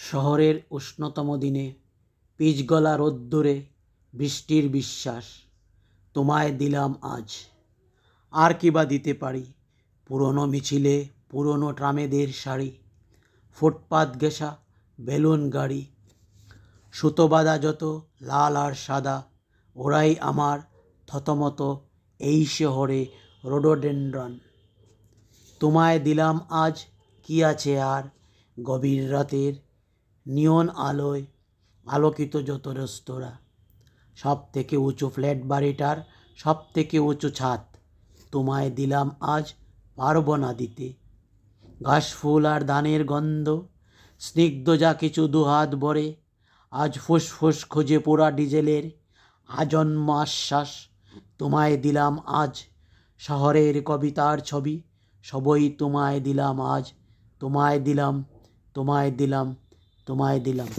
শহরের উষ্ণতম দিনে পিচগলা রোদ্দুরে বৃষ্টির বিশ্বাস তোমায় দিলাম আজ। আর কি বা দিতে পারি? পুরনো মিছিলে পুরনো ট্রামেদের শাড়ি, ফুটপাত ঘেঁষা বেলুন গাড়ি, সুতো বাঁধা যত লাল আর সাদা, ওরাই আমার থতমত এই শহরে রোডোডেনড্রন। তোমায় দিলাম আজ কি আছে আর? গভীর রাতের নিয়ন আলোয় আলোকিত যত রেস্তোরাঁ, সব থেকে উঁচু ফ্ল্যাট বাড়িটার সব থেকে উঁচু ছাদ, তোমায় দিলাম আজ পারব না দিতে। ঘাস ফুল আর ধানের গন্ধ, স্নিগ্ধ যা কিছু দুহাত ভরে, আজ ফুসফুস খুঁজে পোড়া ডিজেলের আজন্ম আশ্বাস, তোমায় দিলাম আজ। শহরের কবিতার ছবি সবই তোমায় দিলাম আজ, তোমায় দিলাম, তোমায় দিলাম, তোমায় দিলাম।